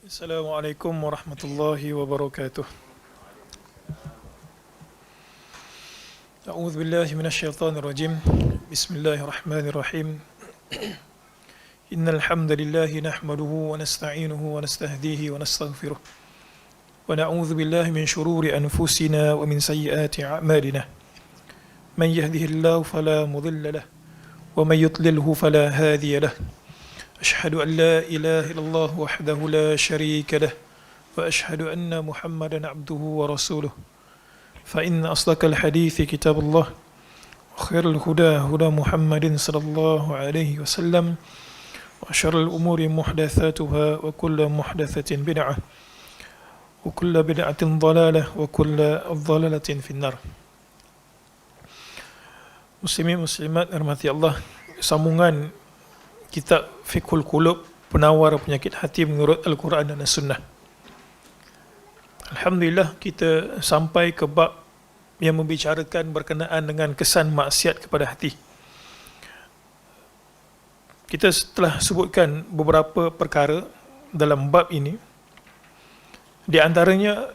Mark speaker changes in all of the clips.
Speaker 1: Assalamualaikum warahmatullahi wabarakatuh. A'udzu billahi minasyaitonir rajim. Bismillahirrahmanirrahim. Innal hamdalillahi nahmaduhu wa nasta'inuhu wa nastahdihi wa nastaghfiruh. Wa na'udzu billahi min shururi anfusina wa min sayyiati a'malina. Man yahdihillahu fala mudilla lahu wa man yudlilhu fala hadiya lahu. أشهد أن لا إله إلا الله وحده لا شريك له وأشهد أن محمدا عبده ورسوله فإن أصدق الحديث كتاب الله وخير الهدى هدى محمد صلى الله عليه وسلم وشر الأمور محدثاتها وكل محدثة بدعة وكل بدعة ضلالة وكل ضلالة في النار. Muslimin muslimat rahmati Allah, sambungan kitab Fiqhul Qulub, penawar penyakit hati menurut Al-Quran dan As-Sunnah. Alhamdulillah, kita sampai ke bab yang membicarakan berkenaan dengan kesan maksiat kepada hati. Kita telah sebutkan beberapa perkara dalam bab ini. Di antaranya,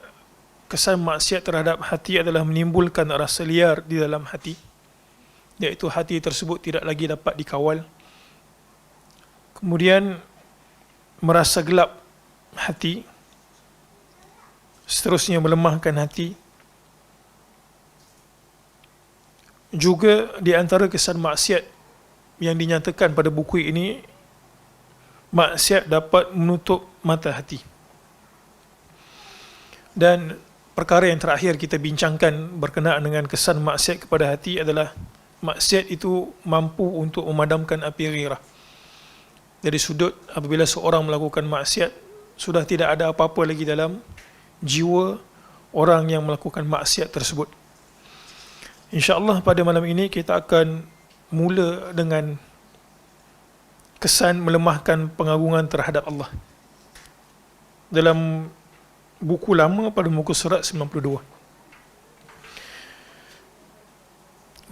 Speaker 1: kesan maksiat terhadap hati adalah menimbulkan rasa liar di dalam hati, iaitu hati tersebut tidak lagi dapat dikawal. Kemudian merasa gelap hati, seterusnya melemahkan hati. Juga di antara kesan maksiat yang dinyatakan pada buku ini, maksiat dapat menutup mata hati. Dan perkara yang terakhir kita bincangkan berkenaan dengan kesan maksiat kepada hati adalah maksiat itu mampu untuk memadamkan api gairah. Dari sudut apabila seorang melakukan maksiat, sudah tidak ada apa-apa lagi dalam jiwa orang yang melakukan maksiat tersebut. InsyaAllah pada malam ini kita akan mula dengan kesan melemahkan pengagungan terhadap Allah. Dalam buku lama pada muka surat 92.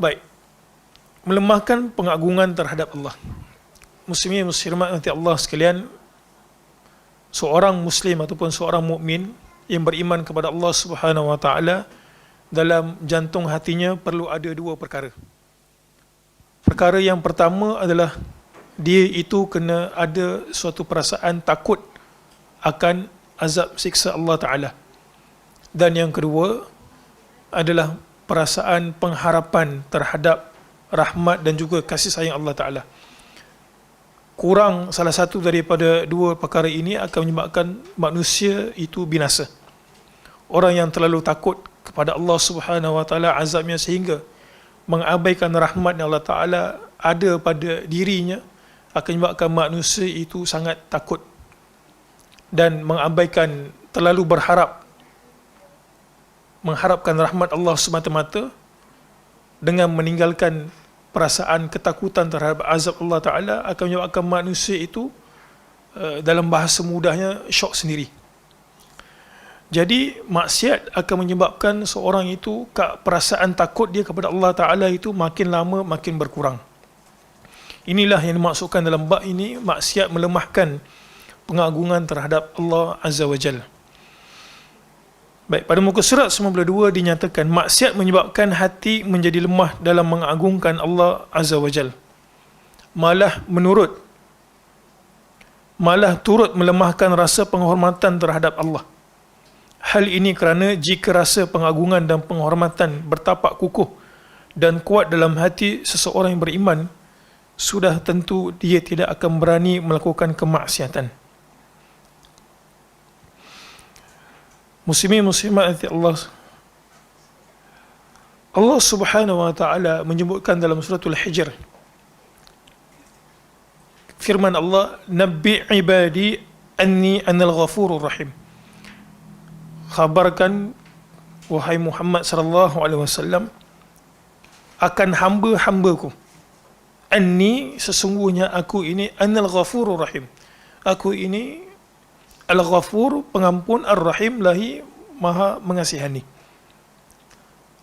Speaker 1: Baik, melemahkan pengagungan terhadap Allah. Muslimin muslimat nanti Allah sekalian, seorang muslim ataupun seorang mukmin yang beriman kepada Allah Subhanahu wa taala, dalam jantung hatinya perlu ada dua perkara. Perkara yang pertama adalah dia itu kena ada suatu perasaan takut akan azab siksa Allah taala. Dan yang kedua adalah perasaan pengharapan terhadap rahmat dan juga kasih sayang Allah taala. Kurang salah satu daripada dua perkara ini akan menyebabkan manusia itu binasa. Orang yang terlalu takut kepada Allah Subhanahu wa taala azabnya sehingga mengabaikan rahmat yang Allah Taala ada pada dirinya akan menyebabkan manusia itu sangat takut dan mengabaikan, terlalu mengharapkan rahmat Allah semata-mata dengan meninggalkan perasaan ketakutan terhadap azab Allah Ta'ala akan menyebabkan manusia itu dalam bahasa mudahnya syok sendiri. Jadi maksiat akan menyebabkan seorang itu perasaan takut dia kepada Allah Ta'ala itu makin lama makin berkurang. Inilah yang dimaksudkan dalam bab ini, maksiat melemahkan pengagungan terhadap Allah Azza wa Jalla. Baik, pada muka surat 92 dinyatakan maksiat menyebabkan hati menjadi lemah dalam mengagungkan Allah Azza wa Jal. Malah turut melemahkan rasa penghormatan terhadap Allah. Hal ini kerana jika rasa pengagungan dan penghormatan bertapak kukuh dan kuat dalam hati seseorang yang beriman, sudah tentu dia tidak akan berani melakukan kemaksiatan. Muslimin muslimat Allah Subhanahu wa taala menyebutkan dalam suratul Hijr, firman Allah, nabbi ibadi anni anal ghafurur rahim. Khabarkan wahai Muhammad sallallahu alaihi wasallam akan hamba-hambaku, anni sesungguhnya aku ini anal ghafurur rahim, aku ini Al-Ghafur, pengampun, Ar-Rahim, lahi maha mengasihani.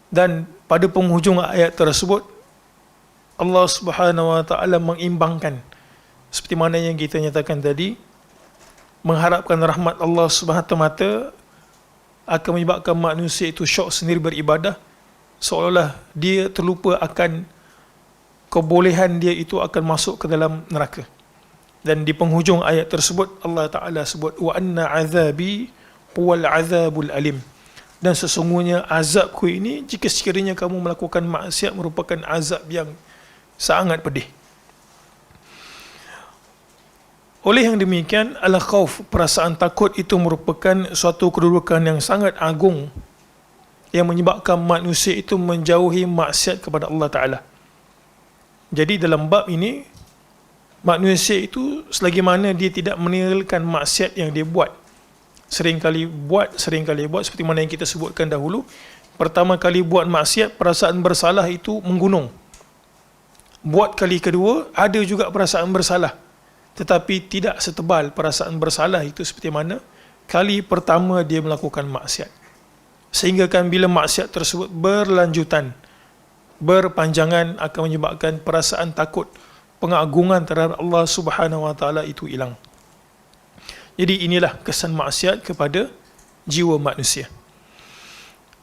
Speaker 1: Dan pada penghujung ayat tersebut Allah Subhanahu wa taala mengimbangkan, seperti mana yang kita nyatakan tadi, mengharapkan rahmat Allah semata-mata akan menyebabkan manusia itu syok sendiri beribadah, seolah-olah dia terlupa akan kebolehan dia itu akan masuk ke dalam neraka. Dan di penghujung ayat tersebut Allah Ta'ala sebut wa anna azabi huwal azabul alim, dan sesungguhnya azabku ini jika sekiranya kamu melakukan maksiat merupakan azab yang sangat pedih. Oleh yang demikian, al-khauf, perasaan takut itu merupakan suatu kedudukan yang sangat agung yang menyebabkan manusia itu menjauhi maksiat kepada Allah Ta'ala. Jadi dalam bab ini, manusia itu selagi mana dia tidak meninggalkan maksiat yang dia buat, seringkali buat seperti mana yang kita sebutkan dahulu. Pertama kali buat maksiat, perasaan bersalah itu menggunung. Buat kali kedua, ada juga perasaan bersalah, tetapi tidak setebal perasaan bersalah itu seperti mana kali pertama dia melakukan maksiat. Sehingga kan bila maksiat tersebut berlanjutan, berpanjangan, akan menyebabkan perasaan takut, pengagungan terhadap Allah Subhanahu Wa Taala itu hilang. Jadi inilah kesan maksiat kepada jiwa manusia.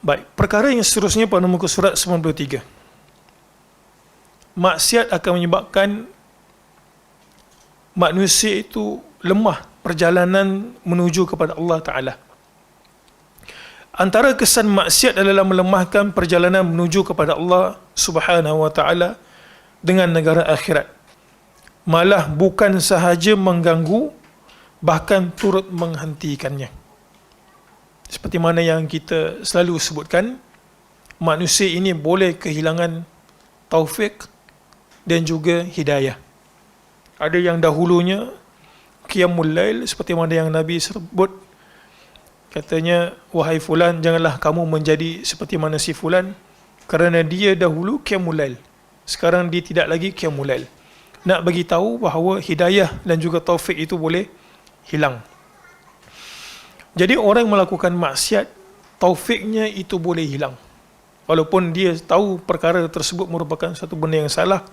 Speaker 1: Baik, perkara yang seterusnya pada muka surat 93. Maksiat akan menyebabkan manusia itu lemah perjalanan menuju kepada Allah Ta'ala. Antara kesan maksiat adalah melemahkan perjalanan menuju kepada Allah Subhanahu Wa Ta'ala dengan negara akhirat. Malah bukan sahaja mengganggu, bahkan turut menghentikannya. Seperti mana yang kita selalu sebutkan, manusia ini boleh kehilangan taufik dan juga hidayah. Ada yang dahulunya qiyamul lail, seperti mana yang Nabi sebut, katanya, wahai fulan, janganlah kamu menjadi seperti mana si fulan, kerana dia dahulu qiyamul lail, sekarang dia tidak lagi qiyamul lail. Nak bagi tahu bahawa hidayah dan juga taufik itu boleh hilang. Jadi orang melakukan maksiat, taufiknya itu boleh hilang. Walaupun dia tahu perkara tersebut merupakan satu benda yang salah,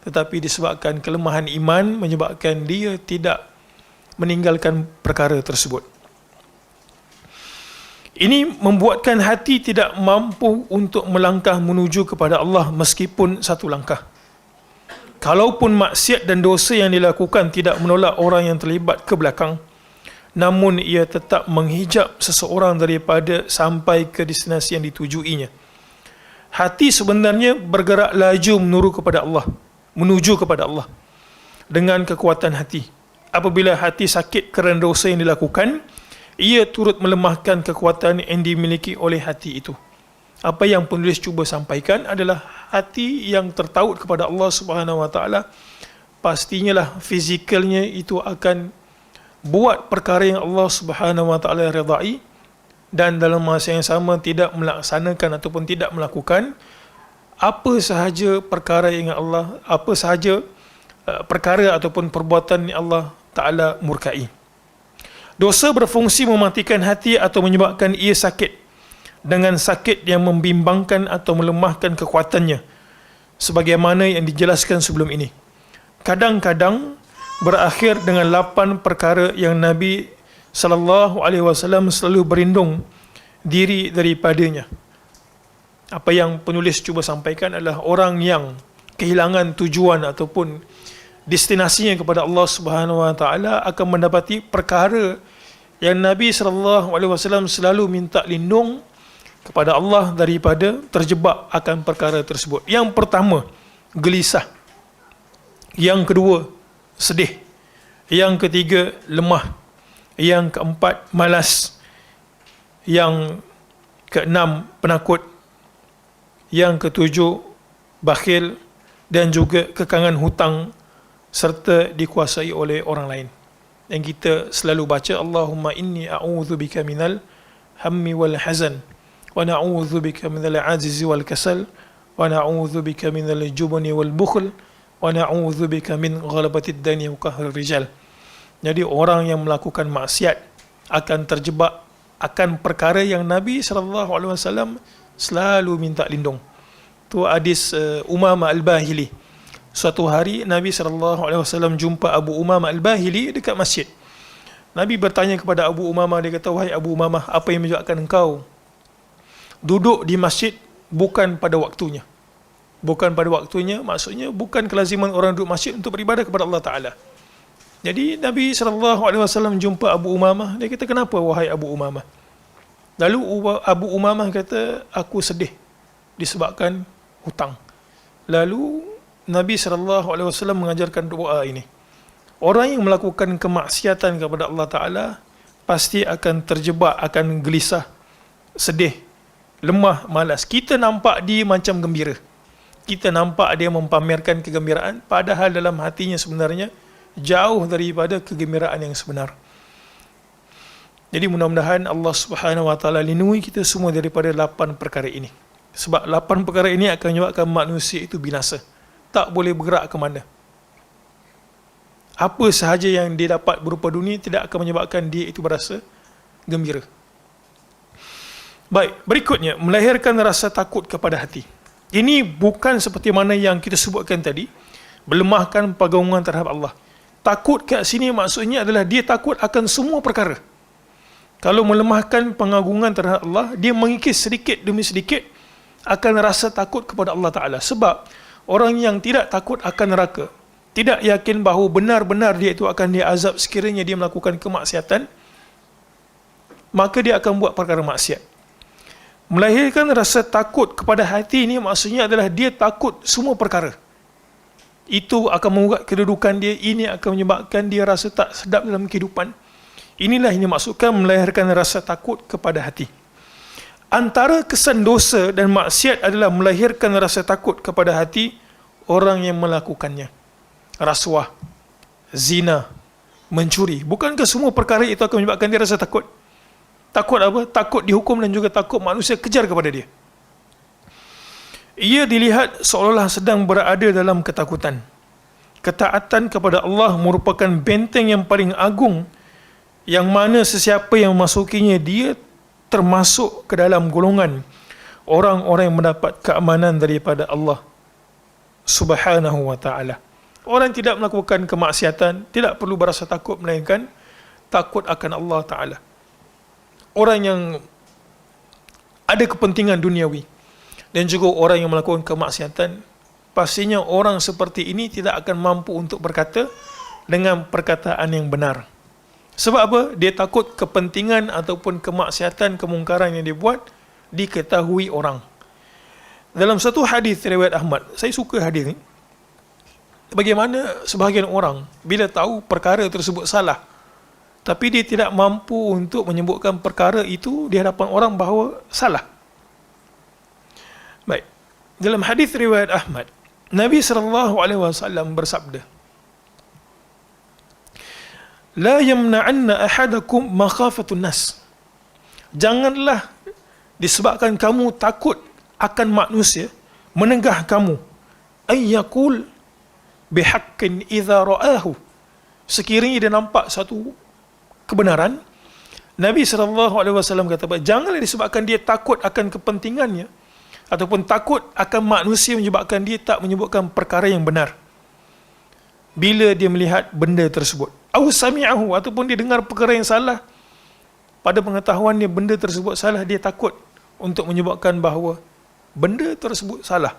Speaker 1: tetapi disebabkan kelemahan iman menyebabkan dia tidak meninggalkan perkara tersebut. Ini membuatkan hati tidak mampu untuk melangkah menuju kepada Allah meskipun satu langkah. Kalaupun maksiat dan dosa yang dilakukan tidak menolak orang yang terlibat ke belakang, namun ia tetap menghijab seseorang daripada sampai ke destinasi yang ditujuinya. Hati sebenarnya bergerak laju menuju kepada Allah dengan kekuatan hati. Apabila hati sakit kerana dosa yang dilakukan, ia turut melemahkan kekuatan yang dimiliki oleh hati itu. Apa yang penulis cuba sampaikan adalah hati yang tertaut kepada Allah Subhanahu Wa Taala, pastinya lah fizikalnya itu akan buat perkara yang Allah Subhanahu Wa Taala redai, dan dalam masa yang sama tidak melaksanakan ataupun tidak melakukan apa sahaja perkara yang Allah, apa sahaja perkara ataupun perbuatan yang Allah Ta'ala murkai. Dosa berfungsi mematikan hati atau menyebabkan ia sakit, dengan sakit yang membimbangkan atau melemahkan kekuatannya, sebagaimana yang dijelaskan sebelum ini. Kadang-kadang berakhir dengan 8 perkara yang Nabi SAW selalu berlindung diri daripadanya. Apa yang penulis cuba sampaikan adalah orang yang kehilangan tujuan ataupun destinasinya kepada Allah Subhanahu Wa Taala akan mendapati perkara yang Nabi SAW selalu minta lindung kepada Allah daripada terjebak akan perkara tersebut. Yang pertama, gelisah. Yang kedua, sedih. Yang ketiga, lemah. Yang keempat, malas. Yang keenam, penakut. Yang ketujuh, bakhil, dan juga kekangan hutang serta dikuasai oleh orang lain. Yang kita selalu baca, Allahumma inni a'udzubika minal hammi wal hazan, wa na'udzubika minal ajizi wal kasal, wa na'udzubika minal jubni wal bukhl, wa na'udzubika min ghalabatid dani wa qahrir rijal. Jadi orang yang melakukan maksiat akan terjebak akan perkara yang Nabi SAW selalu minta lindung. Itu hadis Umamah Al-Bahili. Suatu hari Nabi SAW jumpa Abu Umamah Al-Bahili dekat masjid. Nabi bertanya kepada Abu Umamah, dia kata, wahai Abu Umamah, apa yang menyebabkan engkau duduk di masjid bukan pada waktunya? Bukan pada waktunya, maksudnya bukan kelaziman orang duduk masjid untuk beribadah kepada Allah Ta'ala. Jadi Nabi SAW jumpa Abu Umamah, dia kata, kenapa wahai Abu Umamah? Lalu Abu Umamah kata, aku sedih disebabkan hutang. Lalu Nabi SAW mengajarkan doa ini. Orang yang melakukan kemaksiatan kepada Allah Ta'ala pasti akan terjebak, akan gelisah, sedih, lemah, malas. Kita nampak dia macam gembira, kita nampak dia mempamerkan kegembiraan, padahal dalam hatinya sebenarnya jauh daripada kegembiraan yang sebenar. Jadi mudah-mudahan Allah Subhanahu Wa Taala lindungi kita semua daripada 8 perkara ini. Sebab 8 perkara ini akan menyebabkan manusia itu binasa, tak boleh bergerak ke mana. Apa sahaja yang dia dapat berupa dunia tidak akan menyebabkan dia itu berasa gembira. Baik, berikutnya melahirkan rasa takut kepada hati. Ini bukan seperti mana yang kita sebutkan tadi, melemahkan pegangan terhadap Allah. Takut kat sini maksudnya adalah dia takut akan semua perkara. Kalau melemahkan pengagungan terhadap Allah, dia mengikis sedikit demi sedikit akan rasa takut kepada Allah Ta'ala. Sebab orang yang tidak takut akan neraka, tidak yakin bahawa benar-benar dia itu akan diazab sekiranya dia melakukan kemaksiatan, maka dia akan buat perkara maksiat. Melahirkan rasa takut kepada hati ini maksudnya adalah dia takut semua perkara. Itu akan mengugat kedudukan dia, ini akan menyebabkan dia rasa tak sedap dalam kehidupan. Inilah yang dimaksudkan melahirkan rasa takut kepada hati. Antara kesan dosa dan maksiat adalah melahirkan rasa takut kepada hati orang yang melakukannya. Rasuah, zina, mencuri. Bukankah semua perkara itu akan menyebabkan dia rasa takut? Takut apa? Takut dihukum dan juga takut manusia kejar kepada dia. Ia dilihat seolah-olah sedang berada dalam ketakutan. Ketaatan kepada Allah merupakan benteng yang paling agung, yang mana sesiapa yang memasukinya dia termasuk ke dalam golongan orang-orang yang mendapat keamanan daripada Allah Subhanahu wa ta'ala. Orang tidak melakukan kemaksiatan tidak perlu berasa takut, melainkan takut akan Allah Ta'ala. Orang yang ada kepentingan duniawi dan juga orang yang melakukan kemaksiatan, pastinya orang seperti ini tidak akan mampu untuk berkata dengan perkataan yang benar. Sebab apa? Dia takut kepentingan ataupun kemaksiatan, kemungkaran yang dia buat diketahui orang. Dalam satu hadis riwayat Ahmad, saya suka hadis ni, bagaimana sebahagian orang bila tahu perkara tersebut salah, tapi dia tidak mampu untuk menyebutkan perkara itu di hadapan orang bahawa salah. Baik, dalam hadis riwayat Ahmad, Nabi SAW bersabda, la yamna'anna ahadakum makhafatun nas. Janganlah disebabkan kamu takut akan manusia menegah kamu, ayyakul bihaqqin idza ra'ahu. Sekiranya dia nampak satu kebenaran, Nabi SAW kata, janganlah disebabkan dia takut akan kepentingannya ataupun takut akan manusia menyebabkan dia tak menyebutkan perkara yang benar bila dia melihat benda tersebut. Aw sami'ahu, ataupun dia dengar perkara yang salah, pada pengetahuannya benda tersebut salah, dia takut untuk menyebutkan bahawa benda tersebut salah.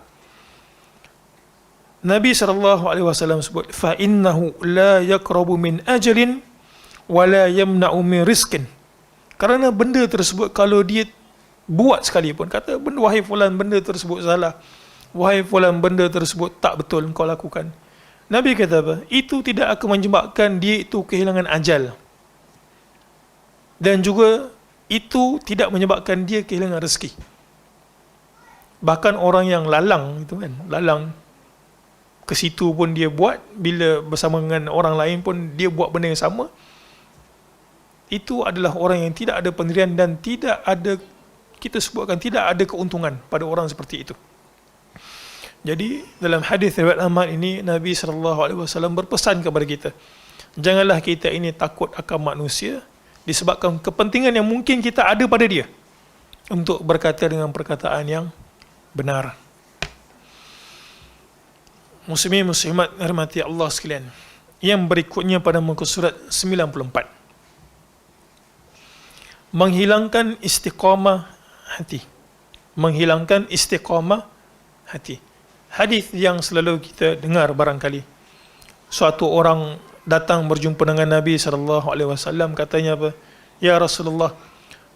Speaker 1: Nabi SAW sebut, fa innahu la yaqrabu min ajalin wa la yamna'u min rizqin. Kerana benda tersebut kalau dia buat sekalipun, kata, wahai fulan, benda tersebut salah, wahai fulan, benda tersebut tak betul kau lakukan, Nabi kata apa? Itu tidak akan menyebabkan dia itu kehilangan ajal, dan juga itu tidak menyebabkan dia kehilangan rezeki. Bahkan orang yang lalang itu kan, lalang ke situ pun dia buat, bila bersama dengan orang lain pun dia buat benda yang sama, itu adalah orang yang tidak ada pendirian dan tidak ada, kita sebutkan, tidak ada keuntungan pada orang seperti itu. Jadi dalam hadis riwayat Ahmad ini, Nabi SAW berpesan kepada kita, janganlah kita ini takut akan manusia disebabkan kepentingan yang mungkin kita ada pada dia untuk berkata dengan perkataan yang benar. Muslimin muslimat rahmati Allah sekalian, yang berikutnya pada muka surat 94. menghilangkan istiqamah hati. Menghilangkan istiqamah hati. Hadis yang selalu kita dengar barangkali. Suatu orang datang berjumpa dengan Nabi SAW, katanya apa? Ya Rasulullah,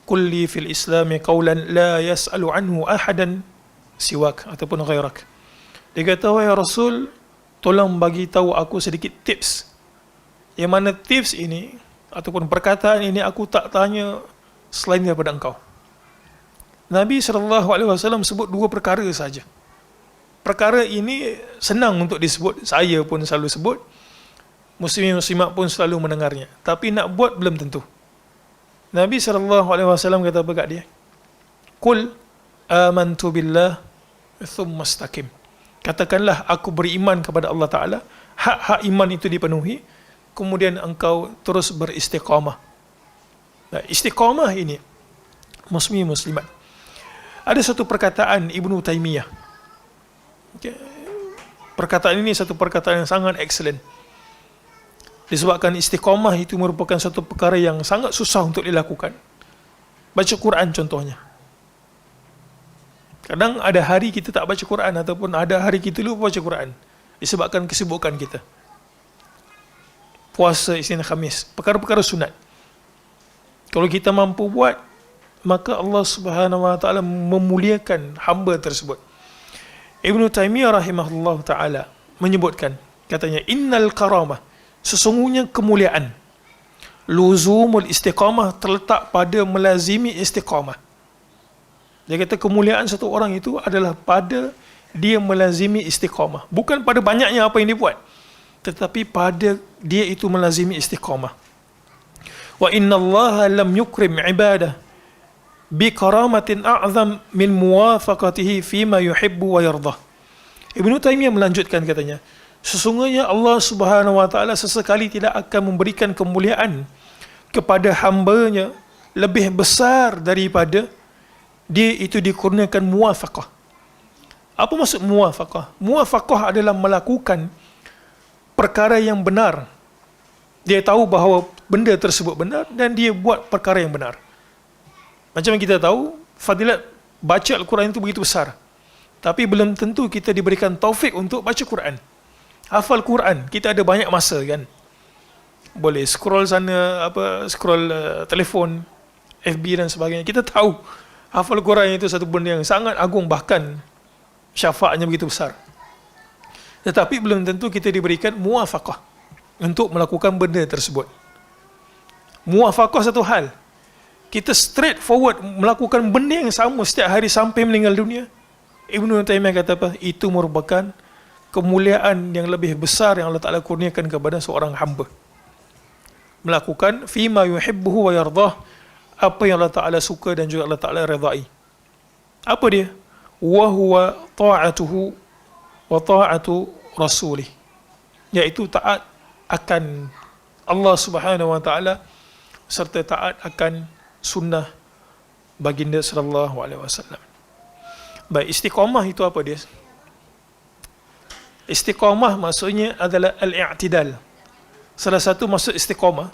Speaker 1: kulli fil islami qawlan la yas'alu anhu ahadan siwak ataupun ghairak. Dia kata, wahai Rasul, tolong bagi tahu aku sedikit tips. Yang mana tips ini ataupun perkataan ini aku tak tanya selain daripada engkau. Nabi SAW sebut dua perkara saja. Perkara ini senang untuk disebut, saya pun selalu sebut, muslimin-muslimat pun selalu mendengarnya. Tapi nak buat belum tentu. Nabi SAW kata apa kat dia? Qul amantu billah thumma istaqim. Katakanlah aku beriman kepada Allah Ta'ala, hak-hak iman itu dipenuhi, kemudian engkau terus beristiqamah. Nah, istiqamah ini, muslimin muslimat, ada satu perkataan Ibnu Taimiyah. Perkataan ini satu perkataan yang sangat excellent. Disebabkan istiqamah itu merupakan satu perkara yang sangat susah untuk dilakukan. Baca Quran contohnya. Kadang ada hari kita tak baca Quran, ataupun ada hari kita lupa baca Quran disebabkan kesibukan kita. Puasa Isnin Khamis, perkara-perkara sunat. Kalau kita mampu buat, maka Allah Subhanahu Wa Taala memuliakan hamba tersebut. Ibnu Taimiyah rahimahullah ta'ala menyebutkan, katanya, innal karamah, sesungguhnya kemuliaan, luzumul istiqamah, terletak pada melazimi istiqamah. Dia kata kemuliaan satu orang itu adalah pada dia melazimi istiqamah. Bukan pada banyaknya apa yang dia buat, tetapi pada dia itu melazimi istiqamah. Wa inna Allah lam yukrim ibadah bi karamatin a'zam min muwafaqatihi fima yuhibbu wa yardah. Ibnu Taimiyah melanjutkan, katanya, sesungguhnya Allah Subhanahu Wa Taala sesekali tidak akan memberikan kemuliaan kepada hamba-Nya lebih besar daripada dia itu dikurniakan muwafaqah. Apa maksud muwafaqah? Muwafaqah adalah melakukan perkara yang benar. Dia tahu bahawa benda tersebut benar dan dia buat perkara yang benar. Macam yang kita tahu, fadilat baca Al-Quran itu begitu besar. Tapi belum tentu kita diberikan taufik untuk baca Quran. Hafal Quran, kita ada banyak masa kan. Boleh scroll sana, scroll telefon, FB dan sebagainya. Kita tahu hafal Quran itu satu benda yang sangat agung, bahkan syafaatnya begitu besar. Tetapi belum tentu kita diberikan muwafaqah untuk melakukan benda tersebut. Muwafaqah satu hal, kita straight forward melakukan benda yang sama setiap hari sampai meninggal dunia. Ibnu Taimiyah kata apa? Itu merupakan kemuliaan yang lebih besar yang Allah Ta'ala kurniakan kepada seorang hamba. Melakukan fima yuhibbuhu wa yardah, apa yang Allah Ta'ala suka dan juga Allah Ta'ala redai. Apa dia? Wa huwa ta'atuhu wa ta'atu rasulih, iaitu taat akan Allah Subhanahu Wa Ta'ala serta taat akan sunnah baginda sallallahu alaihi wasallam. Baik, istiqamah itu apa dia? Istiqamah maksudnya adalah al-i'tidal. Salah satu maksud istiqamah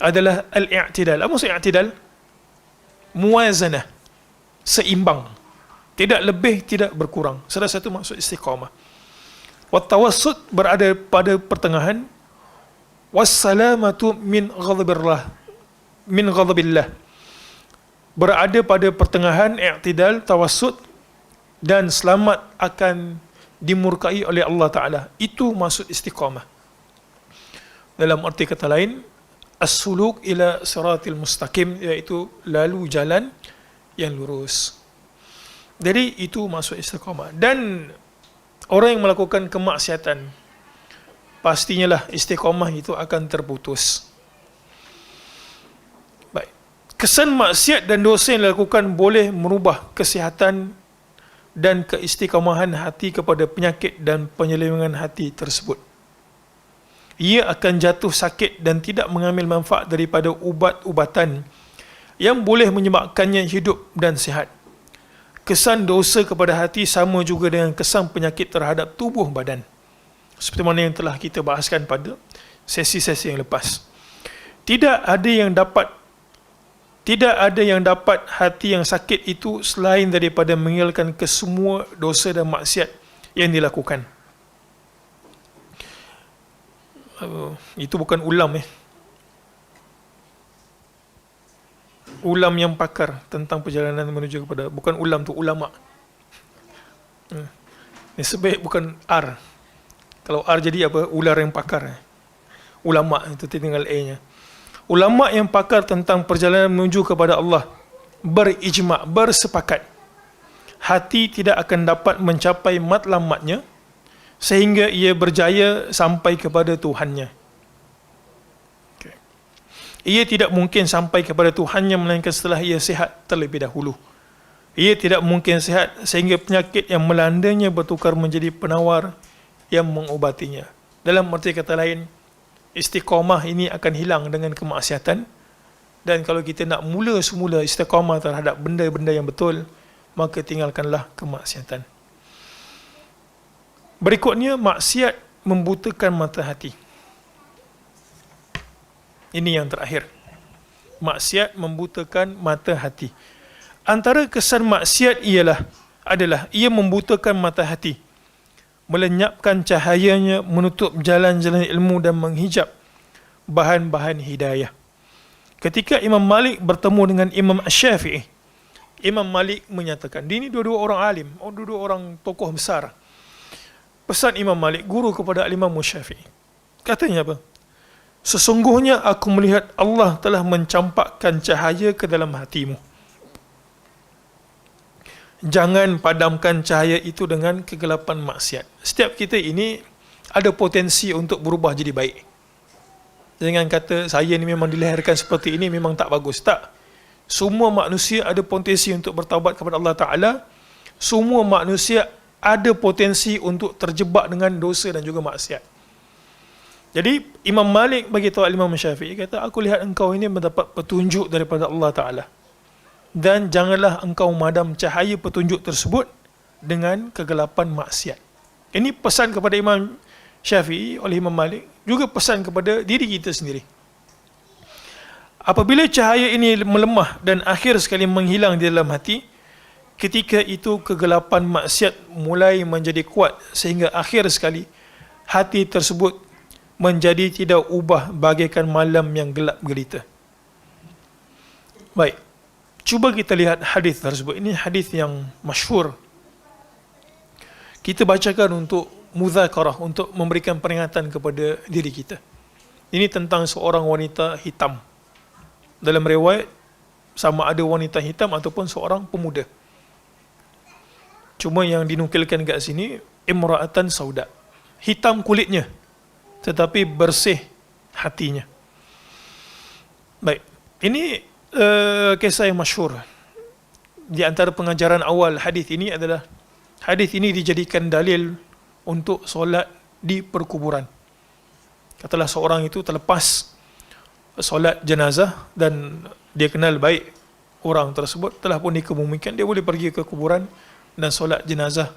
Speaker 1: adalah al-i'tidal. Apa maksud i'tidal? Muwazanah, seimbang, tidak lebih, tidak berkurang. Salah satu maksud istiqamah. Wat tawassut, berada pada pertengahan. Wassalamatu min ghadabillah, berada pada pertengahan, i'tidal, tawassut, dan selamat akan dimurkai oleh Allah Ta'ala. Itu maksud istiqamah. Dalam arti kata lain, as-suluk ila siratil mustaqim, iaitu lalu jalan yang lurus. Jadi itu maksud istiqamah. Dan orang yang melakukan kemaksiatan, pastinya lah istiqamah itu akan terputus. Baik. Kesan maksiat dan dosa yang dilakukan boleh merubah kesihatan dan keistiqamahan hati kepada penyakit dan penyelewengan hati tersebut. Ia akan jatuh sakit dan tidak mengambil manfaat daripada ubat-ubatan yang boleh menyebabkannya hidup dan sihat. Kesan dosa kepada hati sama juga dengan kesan penyakit terhadap tubuh badan, seperti mana yang telah kita bahaskan pada sesi-sesi yang lepas. Tidak ada yang dapat Tidak ada yang dapat hati yang sakit itu selain daripada meninggalkan kesemua dosa dan maksiat yang dilakukan. Itu bukan ulam Ulam yang pakar tentang perjalanan menuju kepada, bukan ulam tu, ulama. Ini sebaik bukan R. Kalau R jadi apa? Ular yang pakar. Ulama itu tinggal A-nya. Ulama yang pakar tentang perjalanan menuju kepada Allah berijma', bersepakat, hati tidak akan dapat mencapai matlamatnya sehingga ia berjaya sampai kepada Tuhannya. Ia tidak mungkin sampai kepada Tuhannya melainkan setelah ia sihat terlebih dahulu. Ia tidak mungkin sihat sehingga penyakit yang melandanya bertukar menjadi penawar yang mengobatinya. Dalam arti kata lain, istiqamah ini akan hilang dengan kemaksiatan. Dan kalau kita nak mula semula istiqamah terhadap benda-benda yang betul, maka tinggalkanlah kemaksiatan. Berikutnya, maksiat membutakan mata hati. Ini yang terakhir. Maksiat membutakan mata hati. Antara kesan maksiat adalah ia membutakan mata hati, melenyapkan cahayanya, menutup jalan-jalan ilmu dan menghijab bahan-bahan hidayah. Ketika Imam Malik bertemu dengan Imam Syafi'i, Imam Malik menyatakan, ini dua-dua orang alim, dua-dua orang tokoh besar. Pesan Imam Malik, guru kepada Imam Syafi'i. Katanya apa? Sesungguhnya aku melihat Allah telah mencampakkan cahaya ke dalam hatimu. Jangan padamkan cahaya itu dengan kegelapan maksiat. Setiap kita ini ada potensi untuk berubah jadi baik. Jangan kata saya ni memang dilahirkan seperti ini, memang tak bagus. Tak. Semua manusia ada potensi untuk bertaubat kepada Allah Ta'ala. Semua manusia ada potensi untuk terjebak dengan dosa dan juga maksiat. Jadi Imam Malik bagi tahu Imam Syafi'i, kata, aku lihat engkau ini mendapat petunjuk daripada Allah Ta'ala. Dan janganlah engkau madam cahaya petunjuk tersebut dengan kegelapan maksiat. Ini pesan kepada Imam Syafi'i oleh Imam Malik, juga pesan kepada diri kita sendiri. Apabila cahaya ini melemah dan akhir sekali menghilang di dalam hati, ketika itu kegelapan maksiat mulai menjadi kuat sehingga akhir sekali hati tersebut menjadi tidak ubah bagaikan malam yang gelap gelita. Baik, cuba kita lihat hadis tersebut. Ini hadis yang masyhur. Kita bacakan untuk mudzakarah, untuk memberikan peringatan kepada diri kita. Ini tentang seorang wanita hitam. Dalam riwayat, sama ada wanita hitam ataupun seorang pemuda. Cuma yang dinukilkan kat sini, imra'atan sauda. Hitam kulitnya, tetapi bersih hatinya. Baik, ini kisah yang masyhur. Di antara pengajaran awal hadis ini adalah, hadis ini dijadikan dalil untuk solat di perkuburan. Katalah seorang itu terlepas solat jenazah dan dia kenal baik orang tersebut, telah pun dikebumikan, dia boleh pergi ke kuburan dan solat jenazah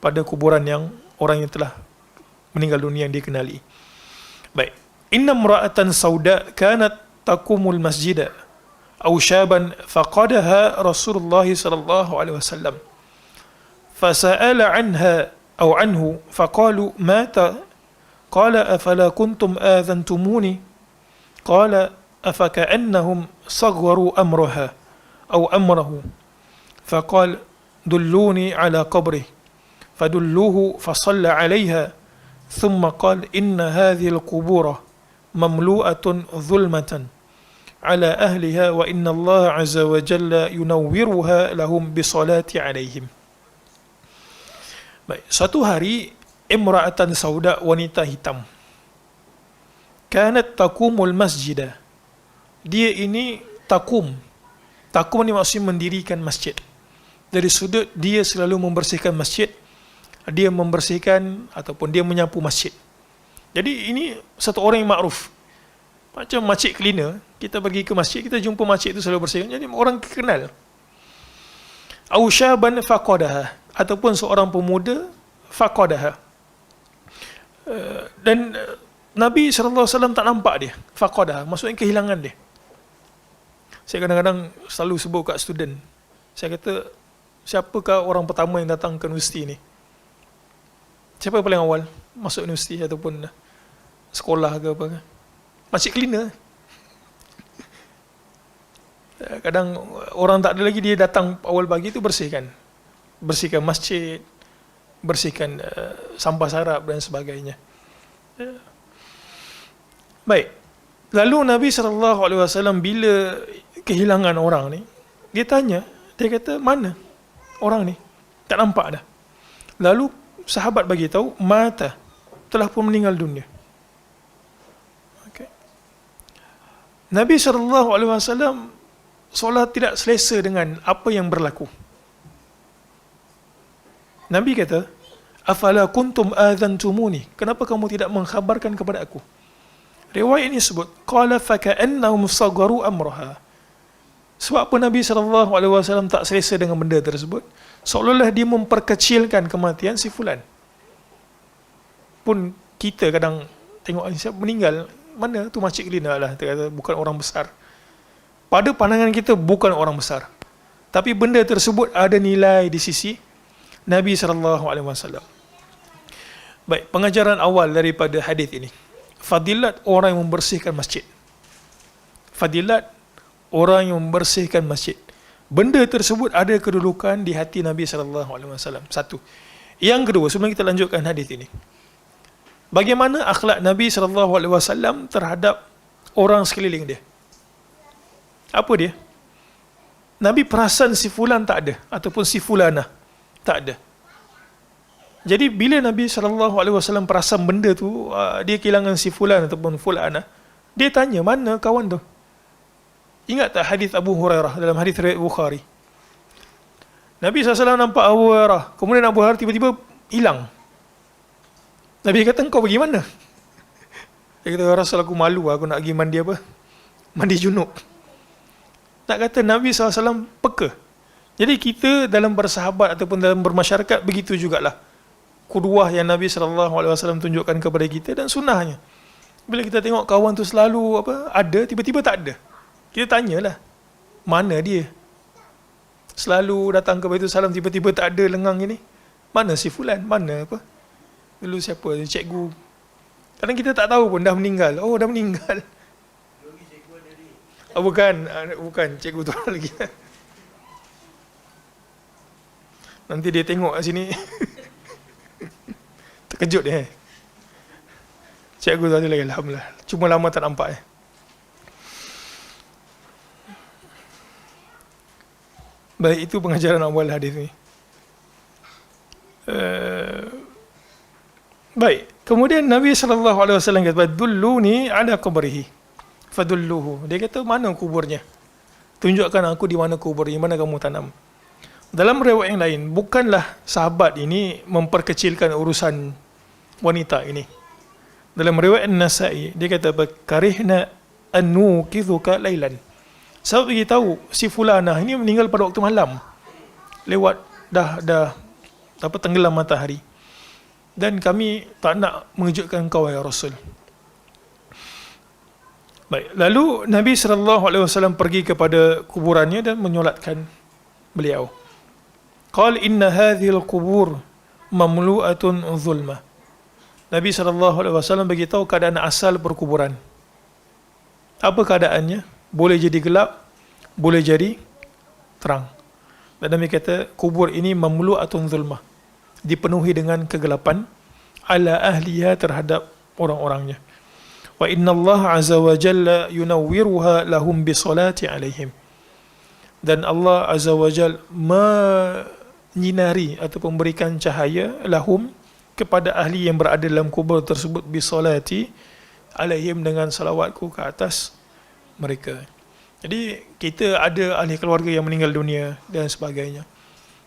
Speaker 1: pada kuburan yang orang yang telah meninggal dunia yang dikenali. Baik. Inna imra'atan sauda kanat taqumul masjida aw syaban faqadaha Rasulullah sallallahu alaihi wasallam. Fasa'ala anha aw anhu faqalu mata. Qala afala kuntum adhantumuni. Qala afaka'annahum saghwaru amraha aw amrahu. Faqala dulluni ala qabrih. Fadulluhu fasalla 'alayha. ثم قال إن هذه القبور مملوءة ظلمة على أهلها وإن الله عز وجل ينورها لهم بصلاة عليهم. Baik, suatu hari imra'atan sauda, wanita hitam, kanat taqumul masjidah. Dia ini takum ni maksudnya mendirikan masjid. Dari sudut dia selalu membersihkan masjid, dia membersihkan ataupun dia menyapu masjid. Jadi ini satu orang yang makruf. Macam makcik cleaner, kita pergi ke masjid, kita jumpa makcik itu selalu bersihkan. Jadi orang kenal. Au syaban faqadaha, ataupun seorang pemuda faqadaha. Dan Nabi SAW tak nampak dia. Faqadaha, maksudnya kehilangan dia. Saya kadang-kadang selalu sebut kat student. Saya kata, siapakah orang pertama yang datang ke universiti ni? Siapa yang paling awal masuk universiti ataupun sekolah ke apa ke? Makcik cleaner. Kadang orang tak ada lagi, dia datang awal pagi tu bersihkan masjid, bersihkan sampah sarap dan sebagainya. Baik. Lalu Nabi SAW bila kehilangan orang ni, dia tanya, dia kata, mana orang ni? Tak nampak dah. Lalu sahabat bagi tahu, mata, telah pun meninggal dunia. Okay. Nabi SAW seolah tidak selesa dengan apa yang berlaku. Nabi kata, afala kuntum adzantumuni, kenapa kamu tidak mengkhabarkan kepada aku? Riwayat ini sebut, qala faka'annahum sagharu amraha. Sebab apa Nabi SAW tak selesa dengan benda tersebut? Seolah-olah dia memperkecilkan kematian si fulan. Pun kita kadang tengok siapa meninggal, mana tu makcik cleaner lah, kata bukan orang besar. Pada pandangan kita bukan orang besar, tapi benda tersebut ada nilai di sisi Nabi SAW. Baik, pengajaran awal daripada hadis ini, fadilat orang yang membersihkan masjid. Fadilat orang yang membersihkan masjid. Benda tersebut ada kedudukan di hati Nabi SAW. Satu. Yang kedua, sebelum kita lanjutkan hadis ini, bagaimana akhlak Nabi SAW terhadap orang sekeliling dia? Apa dia? Nabi perasan si fulan tak ada, ataupun si fulana tak ada. Jadi bila Nabi SAW perasan benda tu, dia kehilangan si fulan ataupun fulana, dia tanya, mana kawan tu? Ingat tak hadis Abu Hurairah dalam hadis riwayat Bukhari? Nabi SAW nampak Abu Hurairah, kemudian Abu Hurairah tiba-tiba hilang. Nabi kata, engkau pergi mana? Dia kata, Rasul, aku malu, aku nak pergi mandi apa? Mandi junub. Nak kata Nabi SAW peka. Jadi kita dalam bersahabat ataupun dalam bermasyarakat, begitu jugalah kuduah yang Nabi SAW tunjukkan kepada kita dan sunnahnya. Bila kita tengok kawan tu selalu ada, tiba-tiba tak ada, kita tanyalah, mana dia? Selalu datang ke Baitul Salam, tiba-tiba tak ada lengang ini. Mana si fulan? Mana apa? Dulu siapa? Cikgu. Kadang kita tak tahu pun dah meninggal. Oh, dah meninggal. Oh, bukan, cikgu tu lagi. Nanti dia tengok kat sini. Terkejut dia. Cikgu tu lagi, alhamdulillah. Cuma lama tak nampak. Baik, itu pengajaran awal hadis ni. Baik, kemudian Nabi SAW kata, dulluni ala qabrihi. Fadulluhu. Dia kata, mana kuburnya? Tunjukkan aku di mana kuburnya, mana kamu tanam. Dalam riwayat yang lain, bukanlah sahabat ini memperkecilkan urusan wanita ini. Dalam riwayat An-Nasa'i, dia kata, karihna an-nuqidhuka lailan. Sahabat bagi tahu, si fulanah ini meninggal pada waktu malam. Lewat dah tenggelam matahari. Dan kami tak nak mengejutkan kau, ya Rasul. Baik, lalu Nabi SAW pergi kepada kuburannya dan menyolatkan beliau. Qal inna hadhil qubur mamlu'atun zulma. Nabi SAW beritahu keadaan asal perkuburan. Apa keadaannya? Boleh jadi gelap, boleh jadi terang. Dan Nabi kata, kubur ini mamlu'atun zulma, dipenuhi dengan kegelapan, ala ahliha, terhadap orang-orangnya. Wa inna Allah azza wa jalla yunawwiruha lahum bisolati alaihim. Dan Allah azza wa jalla menyinari atau memberikan cahaya lahum, kepada ahli yang berada dalam kubur tersebut, bisolati alaihim, dengan salawatku ke atas mereka. Jadi kita ada ahli keluarga yang meninggal dunia dan sebagainya.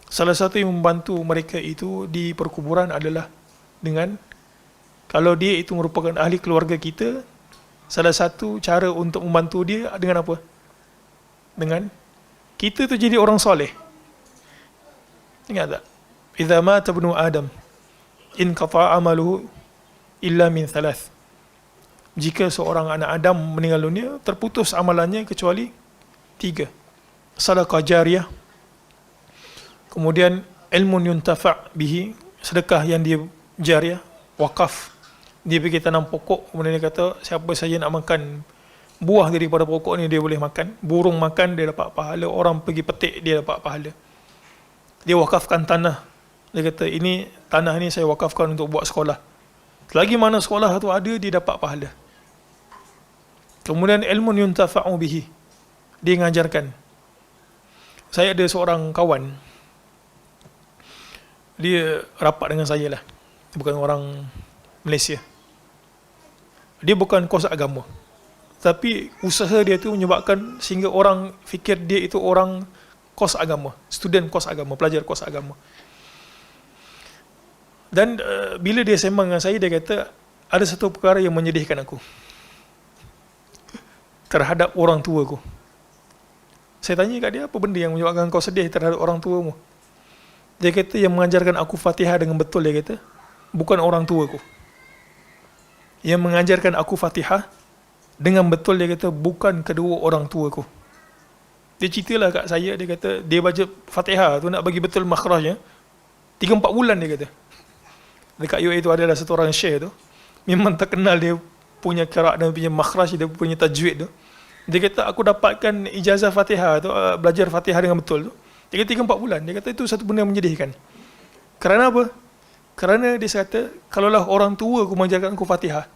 Speaker 1: Salah satu yang membantu mereka itu di perkuburan adalah dengan, kalau dia itu merupakan ahli keluarga kita, salah satu cara untuk membantu dia dengan apa? Dengan kita tu jadi orang soleh. Ingat tak? Idza mata ibnu Adam inqata'a amaluhu illa min thalath. Jika seorang anak Adam meninggal dunia, terputus amalannya kecuali 3. Sedekah jariyah. Kemudian ilmun yuntafa' bihi, sedekah yang dia jariyah, wakaf. Dia pergi tanam pokok, kemudian dia kata siapa saja nak makan buah daripada pokok ni dia boleh makan. Burung makan dia dapat pahala, orang pergi petik dia dapat pahala. Dia wakafkan tanah. Dia kata ini tanah ni saya wakafkan untuk buat sekolah. Selagi mana sekolah tu ada, dia dapat pahala. Kemudian ilmun yuntafa'u bihi, dia mengajarkan. Saya ada seorang kawan, dia rapat dengan saya lah, bukan orang Malaysia. Dia bukan kos agama, tapi usaha dia tu menyebabkan sehingga orang fikir dia itu orang kos agama, student kos agama, pelajar kos agama. Dan bila dia sembang dengan saya, dia kata ada satu perkara yang menyedihkan aku terhadap orang tua aku. Saya tanya kat dia, apa benda yang menyebabkan kau sedih terhadap orang tuamu? Dia kata yang mengajarkan aku Fatihah dengan betul, dia kata bukan orang tua aku. Yang mengajarkan aku Fatihah dengan betul, dia kata bukan kedua orang tua aku. Dia ceritalah kat saya, dia kata dia baca Fatihah tu nak bagi betul makhrajnya 3-4 bulan, dia kata. Dekat UAE tu adalah satu orang share tu, memang terkenal dia punya qiraat dan punya makhraj, dia punya tajwid tu. Dia kata aku dapatkan ijazah Fatihah tu, belajar Fatihah dengan betul tu, dia kata 3-4 bulan. Dia kata itu satu benda yang menyedihkan. Kerana apa? Kerana dia kata kalaulah orang tua aku mengajarkan aku Fatihah,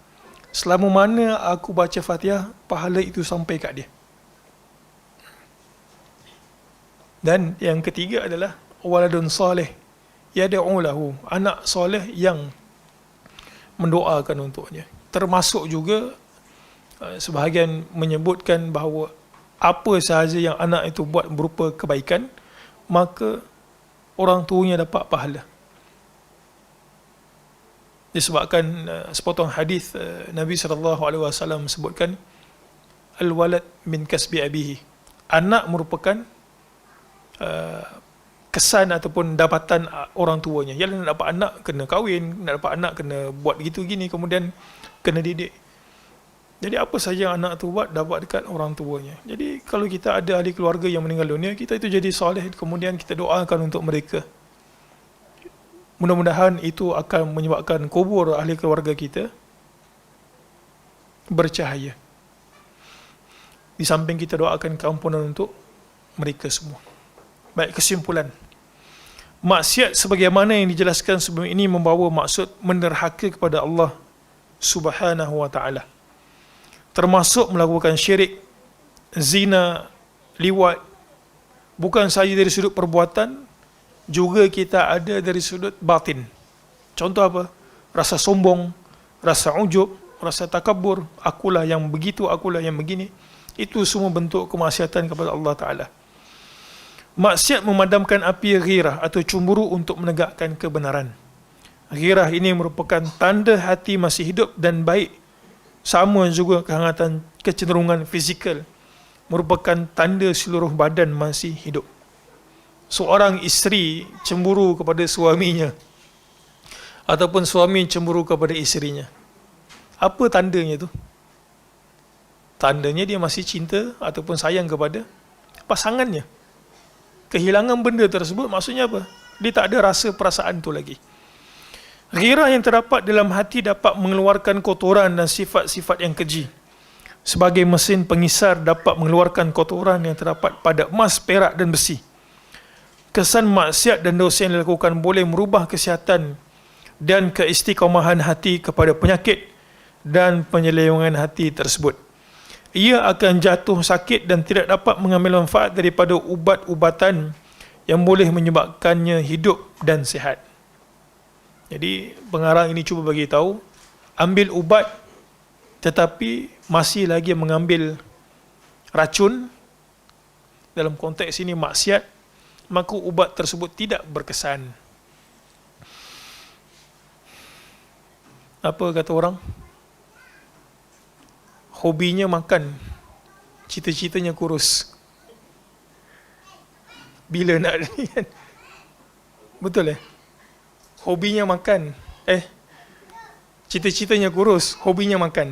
Speaker 1: selama mana aku baca Fatihah, pahala itu sampai kat dia. Dan yang ketiga adalah waladun salih yad'u lahu, anak soleh yang mendoakan untuknya. Termasuk juga sebahagian menyebutkan bahawa apa sahaja yang anak itu buat berupa kebaikan, maka orang tuanya dapat pahala. Disebabkan sepotong hadis Nabi SAW sebutkan al-walad min kasbi abihi, anak merupakan kesan ataupun dapatan orang tuanya. Yang nak dapat anak kena kahwin, nak dapat anak kena buat gitu gini, kemudian kena didik. Jadi apa saja yang anak tu buat dapat dekat orang tuanya. Jadi kalau kita ada ahli keluarga yang meninggal dunia, kita itu jadi soleh, kemudian kita doakan untuk mereka. Mudah-mudahan itu akan menyebabkan kubur ahli keluarga kita bercahaya. Di samping kita doakan keampunan untuk mereka semua. Baik, kesimpulan. Maksiat sebagaimana yang dijelaskan sebelum ini membawa maksud menderhaka kepada Allah Subhanahu wa ta'ala. Termasuk melakukan syirik, zina, liwat. Bukan sahaja dari sudut perbuatan, juga kita ada dari sudut batin. Contoh apa? Rasa sombong, rasa ujub, rasa takabur, akulah yang begitu, akulah yang begini. Itu semua bentuk kemaksiatan kepada Allah Ta'ala. Maksiat memadamkan api ghirah atau cemburu untuk menegakkan kebenaran. Ghirah ini merupakan tanda hati masih hidup dan baik. Sama juga kehangatan kecenderungan fizikal merupakan tanda seluruh badan masih hidup. Seorang isteri cemburu kepada suaminya ataupun suami cemburu kepada isterinya, apa tandanya tu? Tandanya dia masih cinta ataupun sayang kepada pasangannya. Kehilangan benda tersebut maksudnya apa? Dia tak ada rasa perasaan tu lagi. Ghirah yang terdapat dalam hati dapat mengeluarkan kotoran dan sifat-sifat yang keji. Sebagai mesin pengisar dapat mengeluarkan kotoran yang terdapat pada emas, perak dan besi. Kesan maksiat dan dosa yang dilakukan boleh merubah kesihatan dan keistiqomahan hati kepada penyakit dan penyelewengan hati tersebut. Ia akan jatuh sakit dan tidak dapat mengambil manfaat daripada ubat-ubatan yang boleh menyebabkannya hidup dan sihat. Jadi pengarang ini cuba bagi tahu, ambil ubat tetapi masih lagi mengambil racun, dalam konteks ini maksiat, maka ubat tersebut tidak berkesan. Apa kata orang? Hobinya makan, cita-citanya kurus. Bila nak kan? Betul Hobinya makan, cita-citanya kurus, hobinya makan.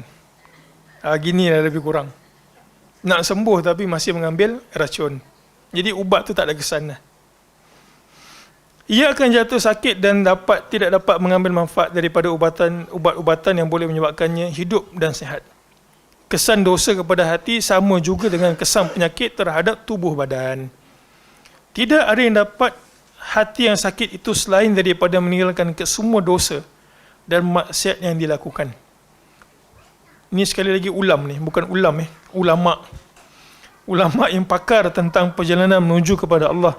Speaker 1: Gini lah lebih kurang. nak sembuh tapi masih mengambil racun. Jadi ubat tu tak ada kesan lah. Ia akan jatuh sakit dan tidak dapat mengambil manfaat daripada ubat-ubatan yang boleh menyebabkannya hidup dan sihat. Kesan dosa kepada hati sama juga dengan kesan penyakit terhadap tubuh badan. Tidak ada yang dapat hati yang sakit itu selain daripada meninggalkan kesemua dosa dan maksiat yang dilakukan. Ini sekali lagi ni, bukan ulama. Ulama yang pakar tentang perjalanan menuju kepada Allah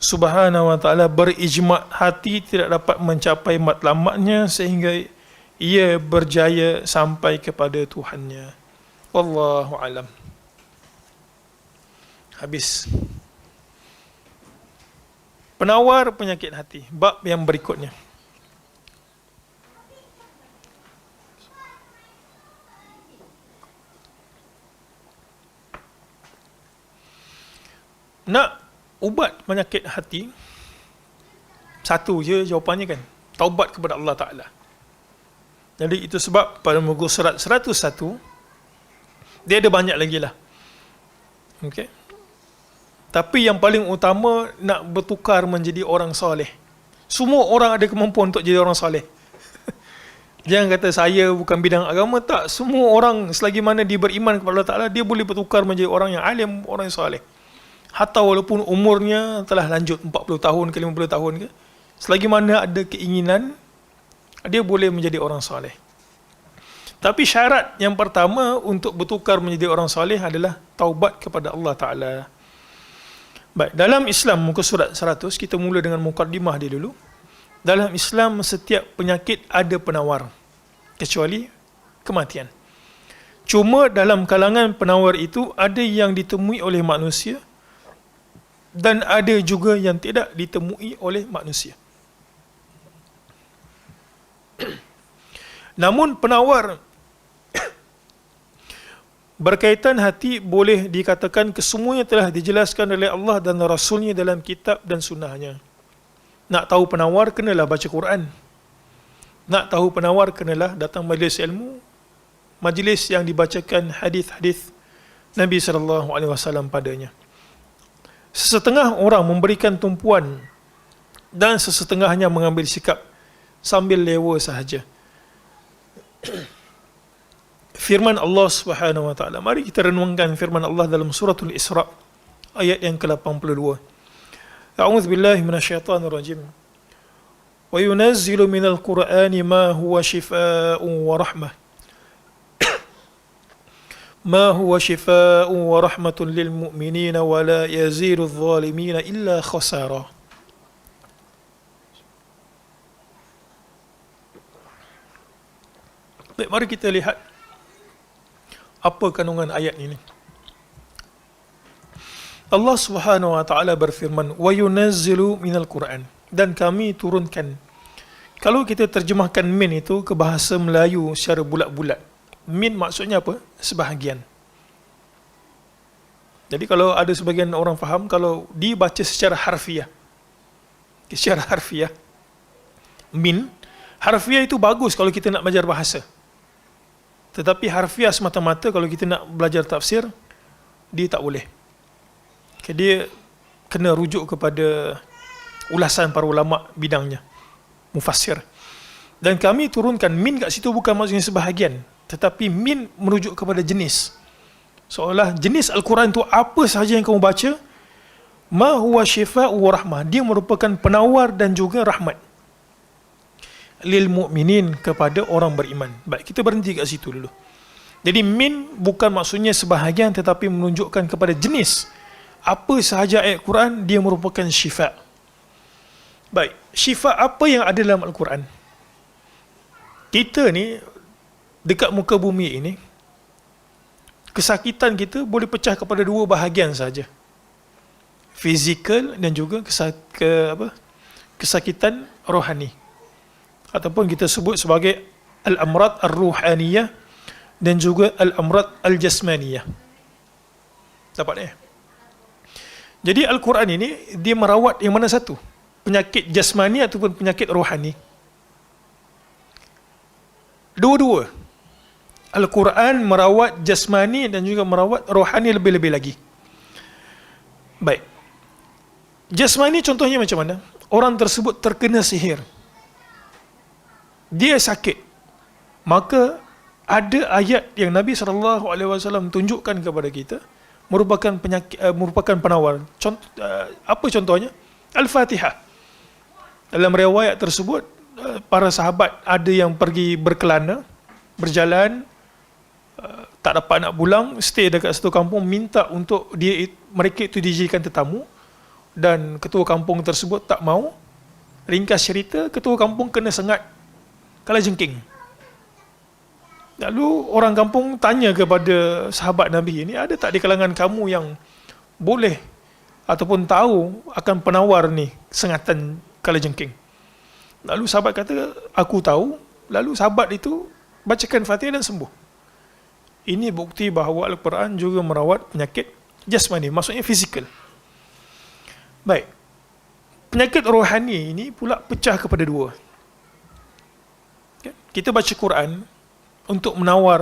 Speaker 1: Subhanahu wa ta'ala berijma' hati tidak dapat mencapai matlamatnya sehingga ia berjaya sampai kepada Tuhannya. Wallahu alam. Habis. Penawar penyakit hati, bab yang berikutnya. Nak ubat penyakit hati, satu je jawapannya kan, taubat kepada Allah Ta'ala. Jadi itu sebab pada muka surat 101, dia ada banyak lagi lah. Okay. Tapi yang paling utama, nak bertukar menjadi orang soleh. Semua orang ada kemampuan untuk jadi orang soleh. Jangan kata saya bukan bidang agama, tak. Semua orang selagi mana dia beriman kepada Allah Ta'ala, dia boleh bertukar menjadi orang yang alim, orang yang soleh. Hatta walaupun umurnya telah lanjut 40 tahun ke 50 tahun ke, selagi mana ada keinginan, dia boleh menjadi orang soleh. Tapi syarat yang pertama untuk bertukar menjadi orang soleh adalah taubat kepada Allah Ta'ala. Baik, dalam Islam muka surat 100, kita mula dengan mukaddimah dia dulu. Dalam Islam setiap penyakit ada penawar, kecuali kematian. Cuma dalam kalangan penawar itu ada yang ditemui oleh manusia dan ada juga yang tidak ditemui oleh manusia. Namun penawar berkaitan hati boleh dikatakan kesemuanya telah dijelaskan oleh Allah dan Rasulnya dalam kitab dan sunnahnya. Nak tahu penawar, kenalah baca Quran. Nak tahu penawar, kenalah datang majlis ilmu, majlis yang dibacakan hadis-hadis Nabi SAW padanya. Sesetengah orang memberikan tumpuan dan sesetengahnya mengambil sikap sambil lewa sahaja. Firman Allah Subhanahu wa taala. Mari kita renungkan firman Allah dalam suratul Isra ayat yang ke-82. A'udzu billahi minasyaitonir rajim. Wa yunazzilu minal Qur'ani ma huwa shifaa'un wa rahmah. ما هو شفاء ورحمة للمؤمنين ولا يزيد الظالمين إلا خسارا. Baik, mari kita lihat apa kandungan ayat ini. Allah Subhanahu wa taala berfirman, "Wa yunazzilu minal Qur'an." Dan kami turunkan. Kalau kita terjemahkan min itu ke bahasa Melayu secara bulat-bulat, min maksudnya apa? Sebahagian. Jadi kalau ada sebagian orang faham, kalau dibaca secara harfiah, min, harfiah itu bagus kalau kita nak belajar bahasa. Tetapi harfiah semata-mata kalau kita nak belajar tafsir, dia tak boleh. Dia kena rujuk kepada ulasan para ulama bidangnya, mufassir. Dan kami turunkan min kat situ bukan maksudnya sebahagian, tetapi min merujuk kepada jenis. Seolah jenis Al-Quran itu apa sahaja yang kamu baca, ma huwa shifaa'u wa rahmah, dia merupakan penawar dan juga rahmat lil mu'minin, kepada orang beriman. Baik, kita berhenti kat situ dulu. Jadi min bukan maksudnya sebahagian, tetapi menunjukkan kepada jenis. Apa sahaja ayat Quran, dia merupakan syifa'. Baik, syifa' apa yang ada dalam Al-Quran? Kita ni dekat muka bumi ini, kesakitan kita boleh pecah kepada dua bahagian saja. Fizikal dan juga kesakitan rohani. Ataupun kita sebut sebagai al-amrad ar-ruhaniyah dan juga al-amrad al-jasmaniyah. Dapat Jadi Al-Quran ini dia merawat yang mana satu? Penyakit jasmani ataupun penyakit rohani? Dua-dua. Al-Quran merawat jasmani dan juga merawat rohani lebih-lebih lagi. Baik. Jasmani contohnya macam mana? Orang tersebut terkena sihir. Dia sakit. Maka ada ayat yang Nabi SAW tunjukkan kepada kita merupakan penyakit, merupakan penawar. Apa contohnya? Al-Fatihah. Dalam riwayat tersebut, para sahabat ada yang pergi berkelana, berjalan, tak dapat nak pulang, stay dekat satu kampung, minta untuk mereka itu dijadikan tetamu, dan ketua kampung tersebut tak mau. Ringkas cerita, ketua kampung kena sengat kalajengking. Lalu orang kampung tanya kepada sahabat Nabi ini, ada tak di kalangan kamu yang boleh ataupun tahu akan penawar ni sengatan kalajengking? Lalu sahabat kata, aku tahu. Lalu sahabat itu bacakan Fatihah dan sembuh. Ini bukti bahawa Al-Quran juga merawat penyakit jasmani, maksudnya fizikal. Baik. Penyakit rohani ini pula pecah kepada dua. Kita baca Quran untuk menawar,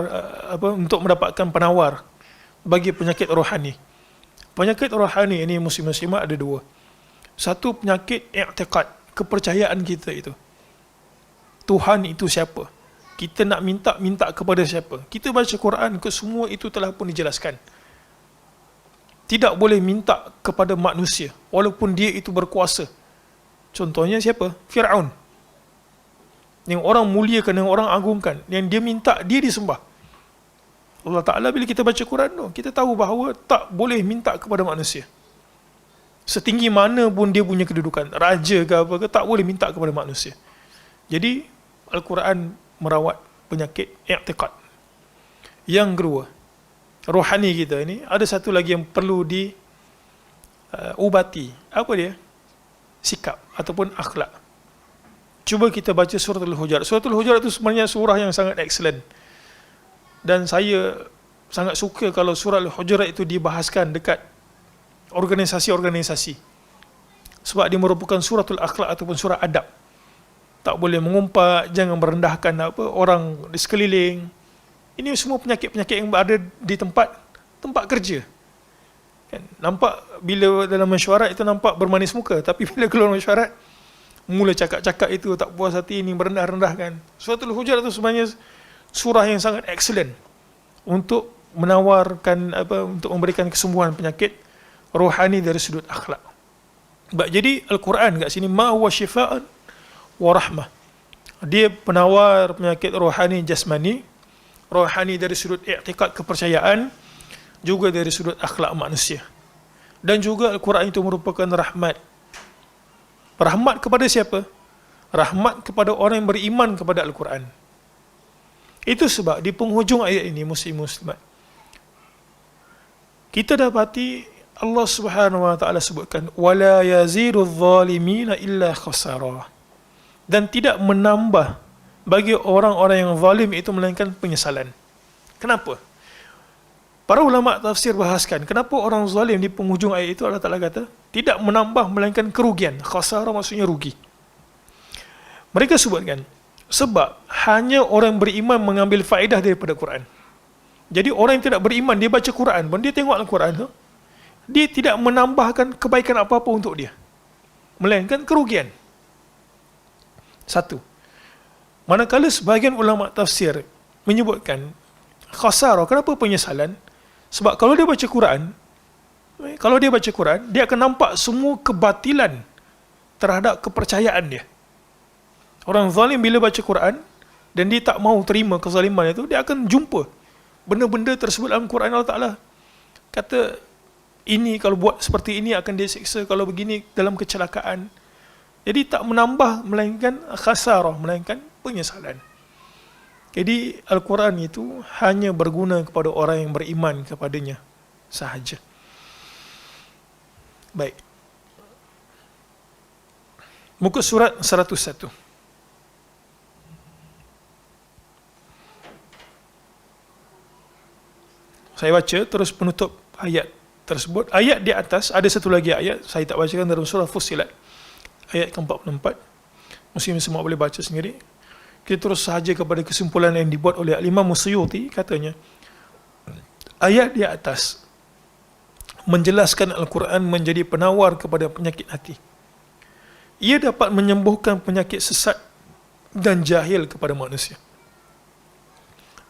Speaker 1: untuk mendapatkan penawar bagi penyakit rohani. Penyakit rohani ini muslim-muslimat ada dua. Satu penyakit i'tiqad, kepercayaan kita itu. Tuhan itu siapa? Kita nak minta kepada siapa? Kita baca Quran, semua itu telah pun dijelaskan. Tidak boleh minta kepada manusia, walaupun dia itu berkuasa. Contohnya siapa? Fir'aun. Yang orang muliakan, yang orang agungkan, yang dia minta, dia disembah. Allah Ta'ala bila kita baca Quran, kita tahu bahawa tak boleh minta kepada manusia. Setinggi mana pun dia punya kedudukan, raja ke apa ke, tak boleh minta kepada manusia. Jadi, Al-Quran merawat penyakit i'tiqad. Yang kedua, rohani kita ini, ada satu lagi yang perlu diubati. Apa dia? Sikap ataupun akhlak. Cuba kita baca surah Al-Hujurat. Surah Al-Hujurat itu sebenarnya surah yang sangat excellent. Dan saya sangat suka kalau surah Al-Hujurat itu dibahaskan dekat organisasi-organisasi. Sebab dia merupakan suratul akhlak ataupun surah adab. Tak boleh mengumpat, jangan merendahkan orang di sekeliling. Ini semua penyakit-penyakit yang ada di tempat kerja. Kan? Nampak bila dalam mesyuarat itu nampak bermanis muka, tapi bila keluar mesyuarat mula cakap-cakap itu tak puas hati, ini merendah-rendahkan. Surah Al-Hujurat itu sebenarnya surah yang sangat excellent untuk menawarkan untuk memberikan kesembuhan penyakit rohani dari sudut akhlak. Jadi Al-Quran kat sini ma huwa syifaan wa rahmah. Dia penawar penyakit rohani jasmani, rohani dari sudut i'tiqad kepercayaan, juga dari sudut akhlak manusia. Dan juga Al-Quran itu merupakan rahmat. Rahmat kepada siapa? Rahmat kepada orang yang beriman kepada Al-Quran. Itu sebab di penghujung ayat ini, muslim-muslimat, kita dapati Allah Subhanahu wa taala sebutkan wala yaziduz zalimina illa khasara. Dan tidak menambah bagi orang-orang yang zalim itu melainkan penyesalan. Kenapa? Para ulama tafsir bahaskan, kenapa orang zalim di penghujung ayat itu Allah Ta'ala kata, tidak menambah melainkan kerugian. Khasara maksudnya rugi. Mereka sebutkan, sebab hanya orang beriman mengambil faedah daripada Quran. Jadi orang yang tidak beriman, dia baca Quran pun, dia tengok Al-Quran tu, dia tidak menambahkan kebaikan apa-apa untuk dia, melainkan kerugian. Satu. Manakala sebahagian ulama tafsir menyebutkan khasara, kenapa penyesalan? Sebab kalau dia baca Quran, dia akan nampak semua kebatilan terhadap kepercayaan dia. Orang zalim bila baca Quran dan dia tak mahu terima kezaliman itu, dia akan jumpa benda-benda tersebut dalam Quran. Allah Ta'ala kata, ini kalau buat seperti ini akan dia siksa, kalau begini dalam kecelakaan. Jadi tak menambah melainkan khasarah, melainkan penyesalan. Jadi Al-Quran itu hanya berguna kepada orang yang beriman kepadanya sahaja. Baik. Muka surat 101. Saya baca terus penutup ayat tersebut. Ayat di atas, ada satu lagi ayat, saya tak bacakan, dalam surah Fussilat. Ayat ke-44. Muslim semua boleh baca sendiri. kita terus sahaja kepada kesimpulan yang dibuat oleh Imam Suyuti. Katanya, ayat di atas menjelaskan Al-Quran menjadi penawar kepada penyakit hati. Ia dapat menyembuhkan penyakit sesat dan jahil kepada manusia.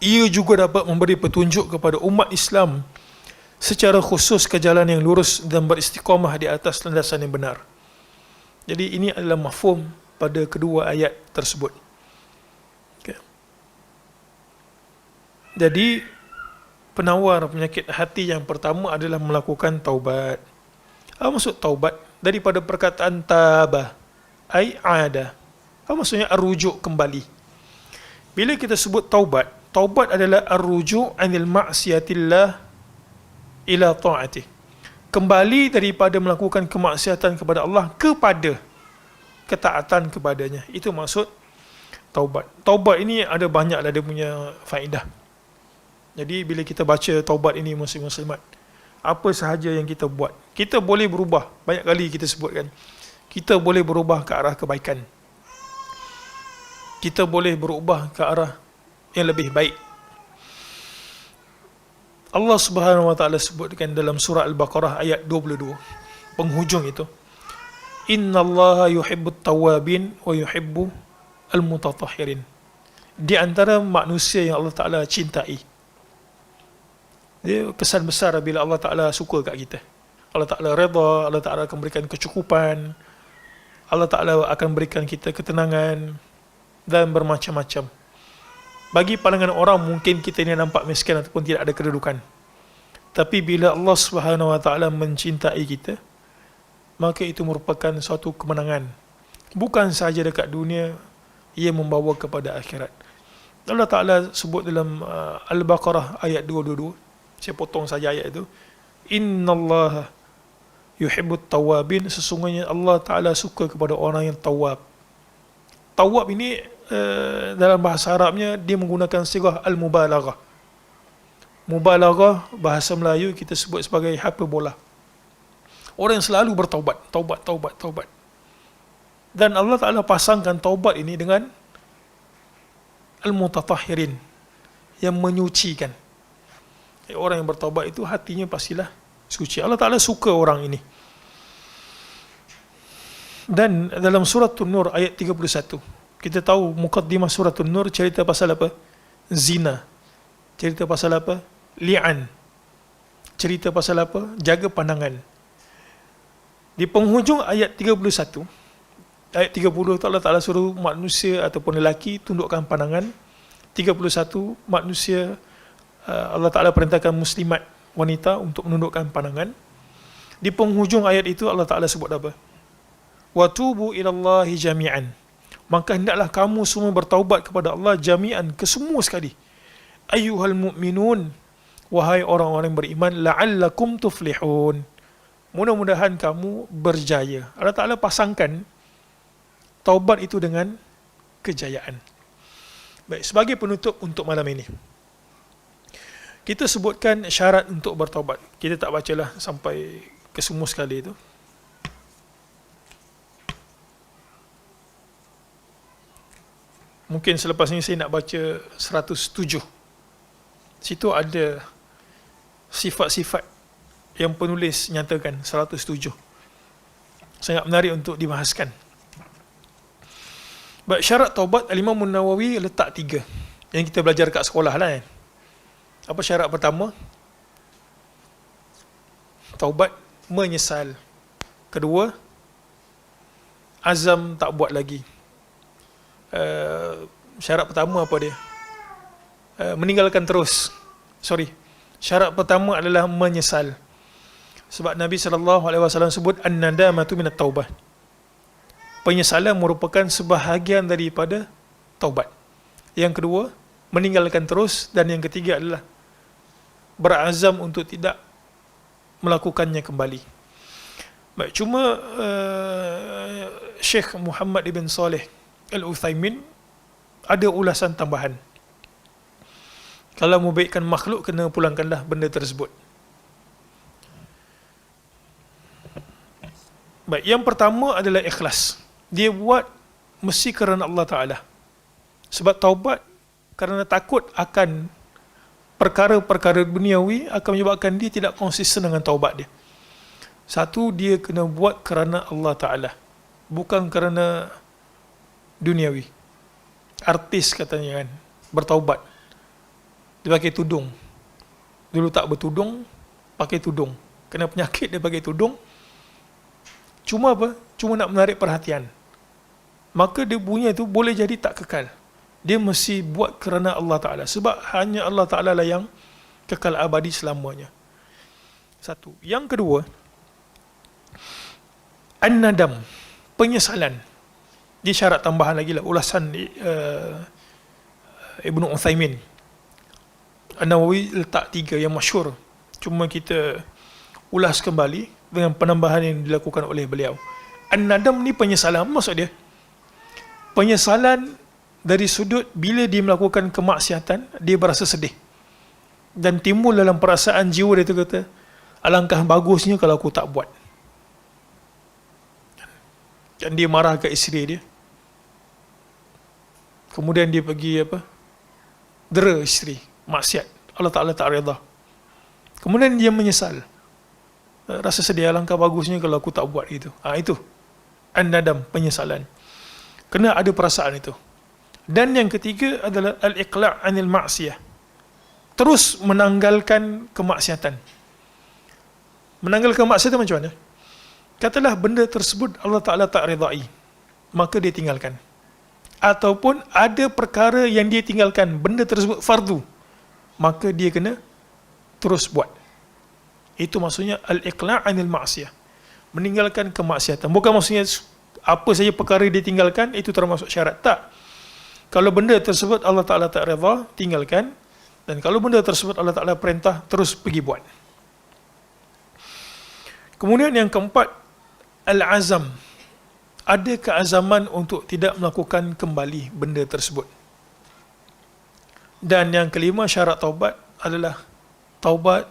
Speaker 1: Ia juga dapat memberi petunjuk kepada umat Islam secara khusus ke jalan yang lurus dan beristiqamah di atas landasan yang benar. Jadi ini adalah mafhum pada kedua ayat tersebut. Okay. Jadi penawar penyakit hati yang pertama adalah melakukan taubat. Apa maksud taubat? Daripada perkataan tabah, ai ada. Apa maksudnya arrujuk kembali? Bila kita sebut taubat, taubat adalah arrujuk anil ma'siyatillah ila ta'atih. Kembali daripada melakukan kemaksiatan kepada Allah kepada ketaatan kepadanya. Itu maksud taubat. Taubat ini ada banyaklah dia punya faedah. Jadi bila kita baca taubat ini muslim-muslimat, apa sahaja yang kita buat, kita boleh berubah. Banyak kali kita sebutkan, kita boleh berubah ke arah kebaikan. Kita boleh berubah ke arah yang lebih baik. Allah Subhanahu wa taala sebutkan dalam surah Al-Baqarah ayat 22, penghujung itu, innallaha yuhibbut tawwabin wa yuhibbu al-mutatahhirin. Di antara manusia yang Allah Taala cintai, dia kesan besar bila Allah Taala suka kat kita. Allah Taala redha, Allah Taala akan berikan kecukupan, Allah Taala akan berikan kita ketenangan dan bermacam-macam. Bagi pandangan orang mungkin kita ini nampak miskin ataupun tidak ada kedudukan. Tapi bila Allah Subhanahu wa taala mencintai kita, maka itu merupakan suatu kemenangan. Bukan sahaja dekat dunia, ia membawa kepada akhirat. Allah Taala sebut dalam Al-Baqarah ayat 222. Saya potong saja ayat itu. Innallaha yuhibbut tawwabin, sesungguhnya Allah Taala suka kepada orang yang tawab. Tawab ini dalam bahasa Arabnya dia menggunakan sighah al-mubalaghah. Mubalaghah bahasa Melayu kita sebut sebagai hyperbola. Orang yang selalu bertaubat, taubat. Dan Allah Taala pasangkan taubat ini dengan al-mutatahhirin, yang menyucikan. Orang yang bertaubat itu hatinya pastilah suci. Allah Taala suka orang ini. Dan dalam surah An-Nur ayat 31, kita tahu mukaddimah surah An-Nur cerita pasal apa? Zina. Cerita pasal apa? Li'an. Cerita pasal apa? Jaga pandangan. Di penghujung ayat 31, ayat 30 tu Allah Ta'ala suruh manusia ataupun lelaki tundukkan pandangan. 31 manusia, Allah Ta'ala perintahkan muslimat wanita untuk menundukkan pandangan. Di penghujung ayat itu Allah Ta'ala sebut apa? Watubu ilallahi jami'an. Maka hendaklah kamu semua bertaubat kepada Allah jami'an, kesemua sekali. Ayyuhal mu'minun, wahai orang-orang beriman, la'allakum tuflihun. Mudah-mudahan kamu berjaya. Allah Ta'ala pasangkan taubat itu dengan kejayaan. Baik, sebagai penutup untuk malam ini, kita sebutkan syarat untuk bertaubat. Kita tak bacalah sampai kesemua sekali itu. Mungkin selepas ini saya nak baca 107. Situ ada sifat-sifat yang penulis nyatakan, 107. Sangat menarik untuk dibahaskan. Baik, syarat taubat Al-Imam An-Nawawi letak 3 yang kita belajar kat sekolah lah kan. Apa syarat pertama? Taubat menyesal. Kedua, azam tak buat lagi. Syarat pertama apa dia? Meninggalkan terus. Syarat pertama adalah menyesal. Sebab Nabi SAW sebut an-nadamatu minat taubah. Penyesalan merupakan sebahagian daripada taubat. Yang kedua, meninggalkan terus. Dan yang ketiga adalah berazam untuk tidak melakukannya kembali. Baik, cuma Syekh Muhammad ibn Saleh Al-Uthaymin ada ulasan tambahan. Kalau membaikkan makhluk, kena pulangkanlah benda tersebut. Baik, yang pertama adalah ikhlas. Dia buat mesti kerana Allah Ta'ala. Sebab taubat kerana takut akan perkara-perkara duniawi akan menyebabkan dia tidak konsisten dengan taubat dia. Satu, dia kena buat kerana Allah Ta'ala, bukan kerana duniawi. Artis katanya kan, bertaubat, dia pakai tudung. Dulu tak bertudung, pakai tudung. Kena penyakit dia pakai tudung. Cuma apa? Cuma nak menarik perhatian. Maka dia punya itu boleh jadi tak kekal. Dia mesti buat kerana Allah Ta'ala. Sebab hanya Allah Ta'ala lah yang kekal abadi selamanya. Satu. Yang kedua, an-nadam, penyesalan. Dia syarat tambahan lagi lah, ulasan Ibnu Uthaymin. An-Nawawi letak 3 yang masyhur. Cuma kita ulas kembali dengan penambahan yang dilakukan oleh beliau. An-nadam ni penyesalan. Maksud dia, penyesalan dari sudut bila dia melakukan kemaksiatan, dia berasa sedih. Dan timbul dalam perasaan jiwa dia tu kata, alangkah bagusnya kalau aku tak buat. Dan dia marah ke isteri dia. Kemudian dia pergi dera isteri, maksiat. Allah Ta'ala tak redha. Kemudian dia menyesal. Rasa sedih, alangkah bagusnya kalau aku tak buat itu. Itu an-nadam, penyesalan. Kena ada perasaan itu. Dan yang ketiga adalah al-iqla' anil ma'siyah. Terus menanggalkan kemaksiatan. Menanggalkan kemaksiatan macam mana? Katalah benda tersebut Allah Ta'ala tak redai, maka dia tinggalkan. Ataupun ada perkara yang dia tinggalkan, benda tersebut fardu, maka dia kena terus buat. Itu maksudnya al-iqla' anil ma'siyah. Meninggalkan kemaksiatan. Bukan maksudnya apa saja perkara dia tinggalkan itu termasuk syarat. Tak. Kalau benda tersebut Allah Ta'ala tak redha, tinggalkan. Dan kalau benda tersebut Allah Ta'ala perintah, terus pergi buat. Kemudian yang keempat, al-azam. Ada keazaman untuk tidak melakukan kembali benda tersebut. Dan yang kelima, syarat taubat adalah taubat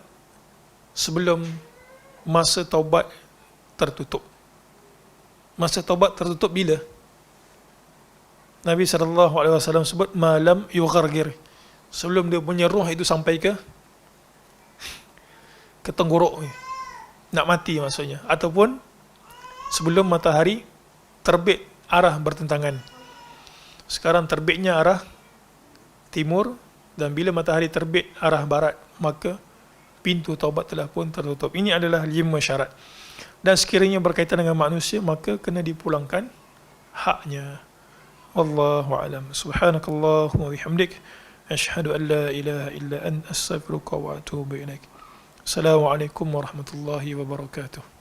Speaker 1: sebelum masa taubat tertutup. Masa taubat tertutup bila? Nabi SAW sebut malam yughargir, sebelum dia punya roh itu sampai ke tenggorok, nak mati maksudnya, ataupun sebelum matahari terbit arah bertentangan. Sekarang terbitnya arah timur, dan bila matahari terbit arah barat, maka pintu taubat telah pun tertutup. Ini adalah 5 syarat. Dan sekiranya berkaitan dengan manusia, maka kena dipulangkan haknya. Wallahu a'lam. Subhanakallahumma wa bihamdik, asyhadu an la ilaha illa anta, astaghfiruka wa atubu ilaik. Assalamualaikum warahmatullahi wabarakatuh.